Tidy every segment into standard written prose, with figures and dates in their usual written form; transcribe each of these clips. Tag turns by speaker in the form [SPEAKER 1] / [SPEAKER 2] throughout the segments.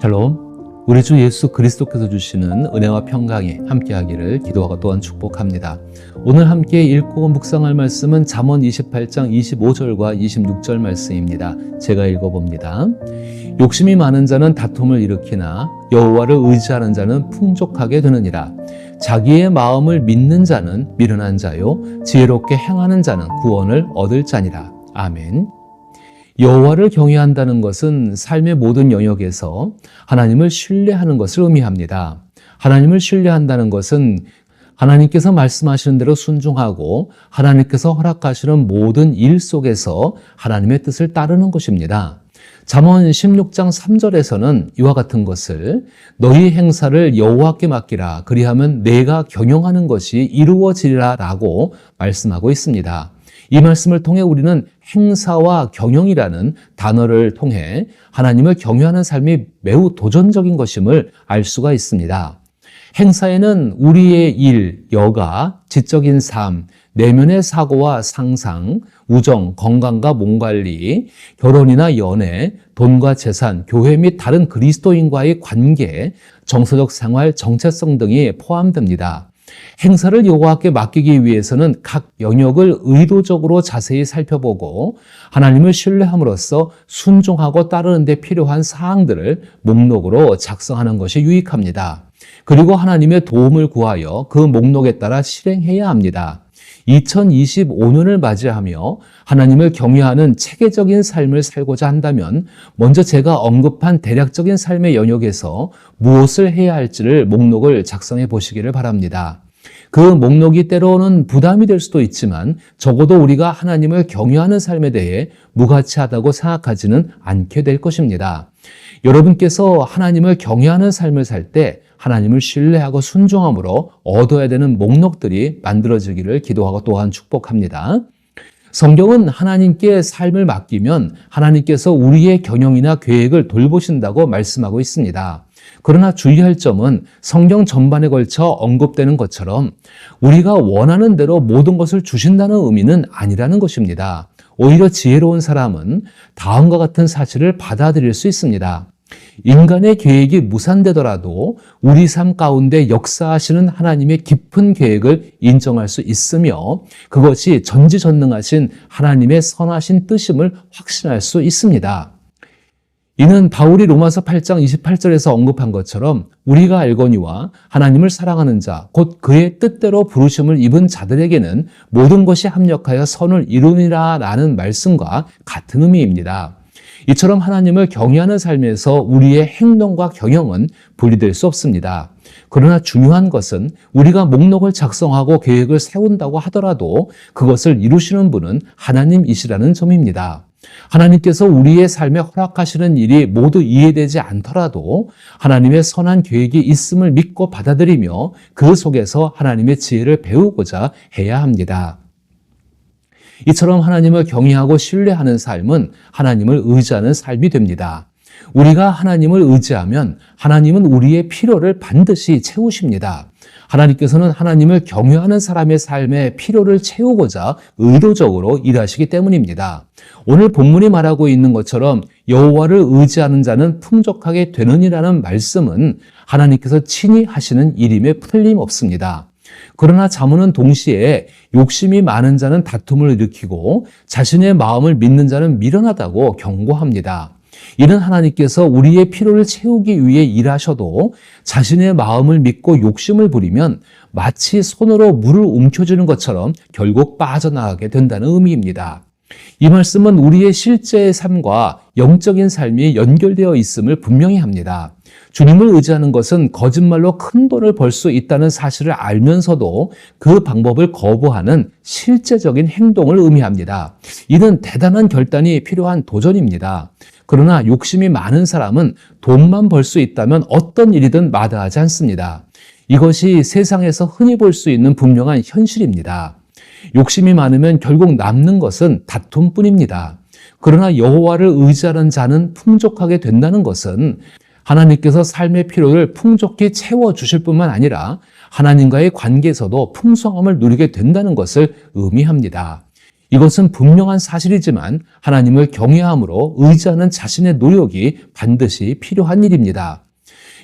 [SPEAKER 1] 샬롬. 우리 주 예수 그리스도께서 주시는 은혜와 평강이 함께하기를 기도하고 또한 축복합니다. 오늘 함께 읽고 묵상할 말씀은 잠언 28장 25절과 26절 말씀입니다. 제가 읽어봅니다. 욕심이 많은 자는 다툼을 일으키나 여호와를 의지하는 자는 풍족하게 되느니라. 자기의 마음을 믿는 자는 미련한 자요 지혜롭게 행하는 자는 구원을 얻을 자니라. 아멘. 여호와를 경외한다는 것은 삶의 모든 영역에서 하나님을 신뢰하는 것을 의미합니다. 하나님을 신뢰한다는 것은 하나님께서 말씀하시는 대로 순종하고 하나님께서 허락하시는 모든 일 속에서 하나님의 뜻을 따르는 것입니다. 잠언 16장 3절에서는 이와 같은 것을 너희 행사를 여호와께 맡기라 그리하면 내가 경영하는 것이 이루어지리라 라고 말씀하고 있습니다. 이 말씀을 통해 우리는 행사와 경영이라는 단어를 통해 하나님을 경외하는 삶이 매우 도전적인 것임을 알 수가 있습니다. 행사에는 우리의 일, 여가, 지적인 삶, 내면의 사고와 상상, 우정, 건강과 몸관리, 결혼이나 연애, 돈과 재산, 교회 및 다른 그리스도인과의 관계, 정서적 생활, 정체성 등이 포함됩니다. 행사를 여호와께 맡기기 위해서는 각 영역을 의도적으로 자세히 살펴보고 하나님을 신뢰함으로써 순종하고 따르는 데 필요한 사항들을 목록으로 작성하는 것이 유익합니다. 그리고 하나님의 도움을 구하여 그 목록에 따라 실행해야 합니다. 2025년을 맞이하며 하나님을 경외하는 체계적인 삶을 살고자 한다면 먼저 제가 언급한 대략적인 삶의 영역에서 무엇을 해야 할지를 목록을 작성해 보시기를 바랍니다. 그 목록이 때로는 부담이 될 수도 있지만 적어도 우리가 하나님을 경외하는 삶에 대해 무가치하다고 생각하지는 않게 될 것입니다. 여러분께서 하나님을 경외하는 삶을 살 때 하나님을 신뢰하고 순종함으로 얻어야 되는 목록들이 만들어지기를 기도하고 또한 축복합니다. 성경은 하나님께 삶을 맡기면 하나님께서 우리의 경영이나 계획을 돌보신다고 말씀하고 있습니다. 그러나 주의할 점은 성경 전반에 걸쳐 언급되는 것처럼 우리가 원하는 대로 모든 것을 주신다는 의미는 아니라는 것입니다. 오히려 지혜로운 사람은 다음과 같은 사실을 받아들일 수 있습니다. 인간의 계획이 무산되더라도 우리 삶 가운데 역사하시는 하나님의 깊은 계획을 인정할 수 있으며 그것이 전지전능하신 하나님의 선하신 뜻임을 확신할 수 있습니다. 이는 바울이 로마서 8장 28절에서 언급한 것처럼 우리가 알거니와 하나님을 사랑하는 자, 곧 그의 뜻대로 부르심을 입은 자들에게는 모든 것이 합력하여 선을 이루니라 라는 말씀과 같은 의미입니다. 이처럼 하나님을 경외하는 삶에서 우리의 행동과 경영은 분리될 수 없습니다. 그러나 중요한 것은 우리가 목록을 작성하고 계획을 세운다고 하더라도 그것을 이루시는 분은 하나님이시라는 점입니다. 하나님께서 우리의 삶에 허락하시는 일이 모두 이해되지 않더라도 하나님의 선한 계획이 있음을 믿고 받아들이며 그 속에서 하나님의 지혜를 배우고자 해야 합니다. 이처럼 하나님을 경외하고 신뢰하는 삶은 하나님을 의지하는 삶이 됩니다. 우리가 하나님을 의지하면 하나님은 우리의 필요를 반드시 채우십니다. 하나님께서는 하나님을 경외하는 사람의 삶의 필요를 채우고자 의도적으로 일하시기 때문입니다. 오늘 본문이 말하고 있는 것처럼 여호와를 의지하는 자는 풍족하게 되느니라는 말씀은 하나님께서 친히 하시는 일임에 틀림없습니다. 그러나 잠언은 동시에 욕심이 많은 자는 다툼을 일으키고 자신의 마음을 믿는 자는 미련하다고 경고합니다. 이는 하나님께서 우리의 필요를 채우기 위해 일하셔도 자신의 마음을 믿고 욕심을 부리면 마치 손으로 물을 움켜쥐는 것처럼 결국 빠져나가게 된다는 의미입니다. 이 말씀은 우리의 실제의 삶과 영적인 삶이 연결되어 있음을 분명히 합니다. 주님을 의지하는 것은 거짓말로 큰 돈을 벌 수 있다는 사실을 알면서도 그 방법을 거부하는 실제적인 행동을 의미합니다. 이는 대단한 결단이 필요한 도전입니다. 그러나 욕심이 많은 사람은 돈만 벌 수 있다면 어떤 일이든 마다하지 않습니다. 이것이 세상에서 흔히 볼 수 있는 분명한 현실입니다. 욕심이 많으면 결국 남는 것은 다툼뿐입니다. 그러나 여호와를 의지하는 자는 풍족하게 된다는 것은 하나님께서 삶의 필요를 풍족히 채워주실 뿐만 아니라 하나님과의 관계에서도 풍성함을 누리게 된다는 것을 의미합니다. 이것은 분명한 사실이지만 하나님을 경외함으로 의지하는 자신의 노력이 반드시 필요한 일입니다.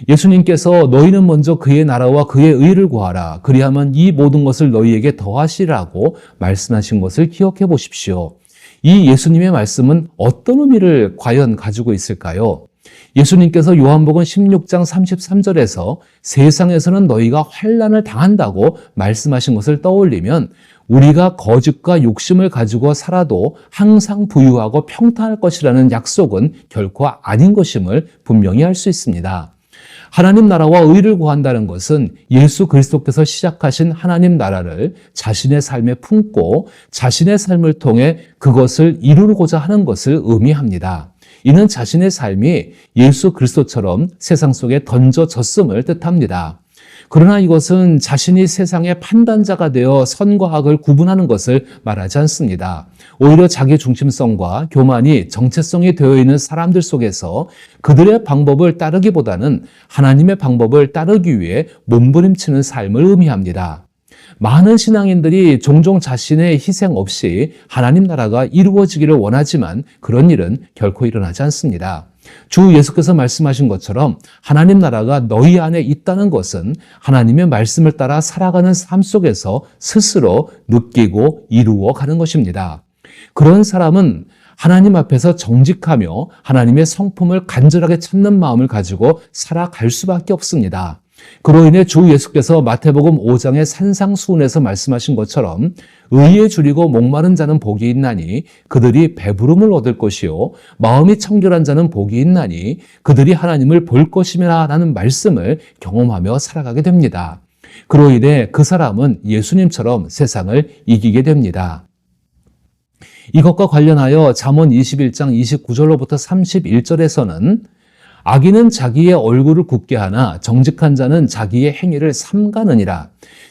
[SPEAKER 1] 예수님께서 너희는 먼저 그의 나라와 그의 의를 구하라. 그리하면 이 모든 것을 너희에게 더하시라고 말씀하신 것을 기억해 보십시오. 이 예수님의 말씀은 어떤 의미를 과연 가지고 있을까요? 예수님께서 요한복음 16장 33절에서 세상에서는 너희가 환난을 당한다고 말씀하신 것을 떠올리면 우리가 거짓과 욕심을 가지고 살아도 항상 부유하고 평탄할 것이라는 약속은 결코 아닌 것임을 분명히 알 수 있습니다. 하나님 나라와 의를 구한다는 것은 예수 그리스도께서 시작하신 하나님 나라를 자신의 삶에 품고 자신의 삶을 통해 그것을 이루고자 하는 것을 의미합니다. 이는 자신의 삶이 예수 그리스도처럼 세상 속에 던져졌음을 뜻합니다. 그러나 이것은 자신이 세상의 판단자가 되어 선과 악을 구분하는 것을 말하지 않습니다. 오히려 자기 중심성과 교만이 정체성이 되어 있는 사람들 속에서 그들의 방법을 따르기보다는 하나님의 방법을 따르기 위해 몸부림치는 삶을 의미합니다. 많은 신앙인들이 종종 자신의 희생 없이 하나님 나라가 이루어지기를 원하지만 그런 일은 결코 일어나지 않습니다. 주 예수께서 말씀하신 것처럼 하나님 나라가 너희 안에 있다는 것은 하나님의 말씀을 따라 살아가는 삶 속에서 스스로 느끼고 이루어가는 것입니다. 그런 사람은 하나님 앞에서 정직하며 하나님의 성품을 간절하게 찾는 마음을 가지고 살아갈 수밖에 없습니다. 그로 인해 주 예수께서 마태복음 5장의 산상수훈에서 말씀하신 것처럼 의에 줄이고 목마른 자는 복이 있나니 그들이 배부름을 얻을 것이요 마음이 청결한 자는 복이 있나니 그들이 하나님을 볼 것이라 라는 말씀을 경험하며 살아가게 됩니다. 그로 인해 그 사람은 예수님처럼 세상을 이기게 됩니다. 이것과 관련하여 잠언 21장 29절로부터 31절에서는 악인은 자기의 얼굴을 굳게 하나 정직한 자는 자기의 행위를 삼가느니라.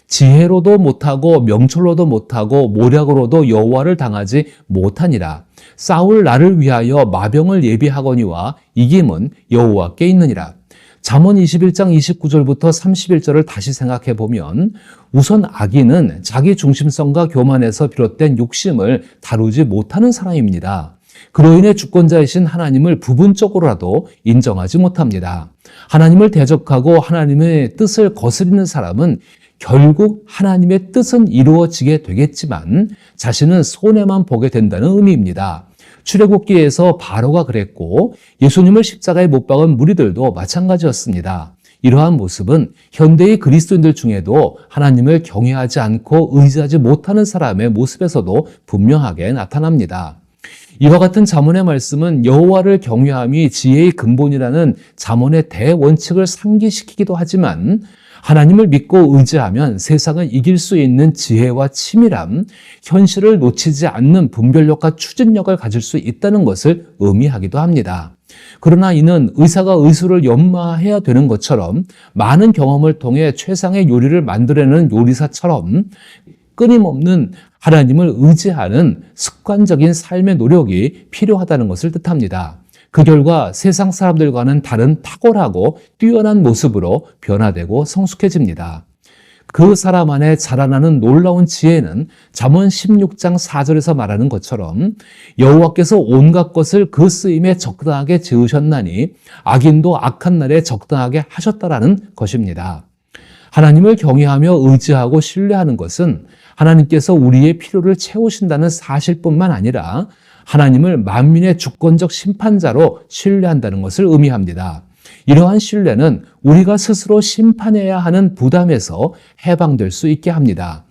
[SPEAKER 1] 지혜로도 못하고 명철로도 못하고 모략으로도 여호와를 당하지 못하니라. 싸울 날을 위하여 마병을 예비하거니와 이김은 여호와께 있느니라. 잠언 21장 29절부터 31절을 다시 생각해 보면 우선 악인은 자기 중심성과 교만에서 비롯된 욕심을 다루지 못하는 사람입니다. 그로 인해 주권자이신 하나님을 부분적으로라도 인정하지 못합니다. 하나님을 대적하고 하나님의 뜻을 거스리는 사람은 결국 하나님의 뜻은 이루어지게 되겠지만 자신은 손해만 보게 된다는 의미입니다. 출애굽기에서 바로가 그랬고 예수님을 십자가에 못 박은 무리들도 마찬가지였습니다. 이러한 모습은 현대의 그리스도인들 중에도 하나님을 경외하지 않고 의지하지 못하는 사람의 모습에서도 분명하게 나타납니다. 이와 같은 잠언의 말씀은 여호와를 경외함이 지혜의 근본이라는 잠언의 대원칙을 상기시키기도 하지만 하나님을 믿고 의지하면 세상을 이길 수 있는 지혜와 치밀함, 현실을 놓치지 않는 분별력과 추진력을 가질 수 있다는 것을 의미하기도 합니다. 그러나 이는 의사가 의술을 연마해야 되는 것처럼 많은 경험을 통해 최상의 요리를 만들어내는 요리사처럼 끊임없는 하나님을 의지하는 습관적인 삶의 노력이 필요하다는 것을 뜻합니다. 그 결과 세상 사람들과는 다른 탁월하고 뛰어난 모습으로 변화되고 성숙해집니다. 그 사람 안에 자라나는 놀라운 지혜는 잠언 16장 4절에서 말하는 것처럼 여호와께서 온갖 것을 그 쓰임에 적당하게 지으셨나니 악인도 악한 날에 적당하게 하셨다라는 것입니다. 하나님을 경외하며 의지하고 신뢰하는 것은 하나님께서 우리의 필요를 채우신다는 사실뿐만 아니라 하나님을 만민의 주권적 심판자로 신뢰한다는 것을 의미합니다. 이러한 신뢰는 우리가 스스로 심판해야 하는 부담에서 해방될 수 있게 합니다.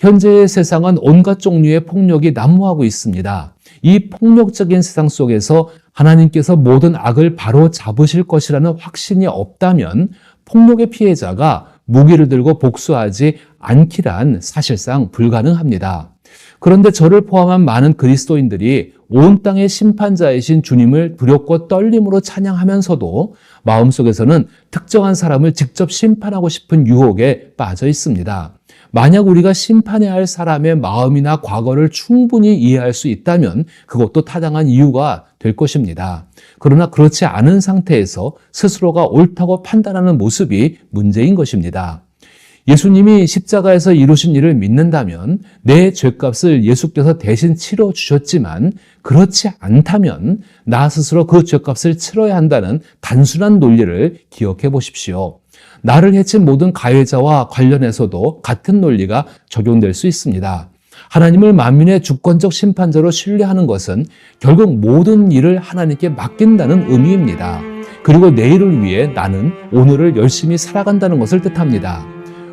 [SPEAKER 1] 현재의 세상은 온갖 종류의 폭력이 난무하고 있습니다. 이 폭력적인 세상 속에서 하나님께서 모든 악을 바로 잡으실 것이라는 확신이 없다면 폭력의 피해자가 무기를 들고 복수하지 않기란 사실상 불가능합니다. 그런데 저를 포함한 많은 그리스도인들이 온 땅의 심판자이신 주님을 두렵고 떨림으로 찬양하면서도 마음속에서는 특정한 사람을 직접 심판하고 싶은 유혹에 빠져 있습니다. 만약 우리가 심판해야 할 사람의 마음이나 과거를 충분히 이해할 수 있다면 그것도 타당한 이유가 될 것입니다. 그러나 그렇지 않은 상태에서 스스로가 옳다고 판단하는 모습이 문제인 것입니다. 예수님이 십자가에서 이루신 일을 믿는다면 내 죄값을 예수께서 대신 치러 주셨지만 그렇지 않다면 나 스스로 그 죄값을 치러야 한다는 단순한 논리를 기억해 보십시오. 나를 해친 모든 가해자와 관련해서도 같은 논리가 적용될 수 있습니다. 하나님을 만민의 주권적 심판자로 신뢰하는 것은 결국 모든 일을 하나님께 맡긴다는 의미입니다. 그리고 내일을 위해 나는 오늘을 열심히 살아간다는 것을 뜻합니다.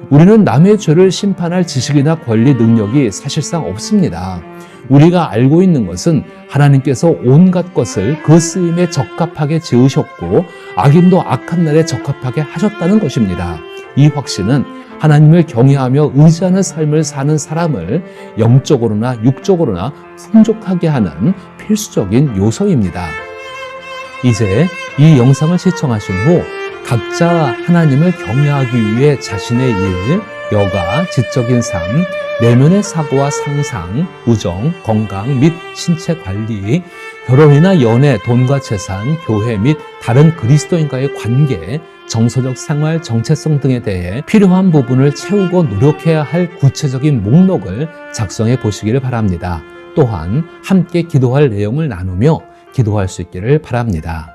[SPEAKER 1] 우리는 남의 죄를 심판할 지식이나 권리, 능력이 사실상 없습니다. 우리가 알고 있는 것은 하나님께서 온갖 것을 그 쓰임에 적합하게 지으셨고 악인도 악한 날에 적합하게 하셨다는 것입니다. 이 확신은 하나님을 경외하며 의지하는 삶을 사는 사람을 영적으로나 육적으로나 풍족하게 하는 필수적인 요소입니다. 이제 이 영상을 시청하신 후 각자 하나님을 경외하기 위해 자신의 일, 여가, 지적인 삶, 내면의 사고와 상상, 우정, 건강 및 신체 관리, 결혼이나 연애, 돈과 재산, 교회 및 다른 그리스도인과의 관계, 정서적 생활, 정체성 등에 대해 필요한 부분을 채우고 노력해야 할 구체적인 목록을 작성해 보시기를 바랍니다. 또한 함께 기도할 내용을 나누며 기도할 수 있기를 바랍니다.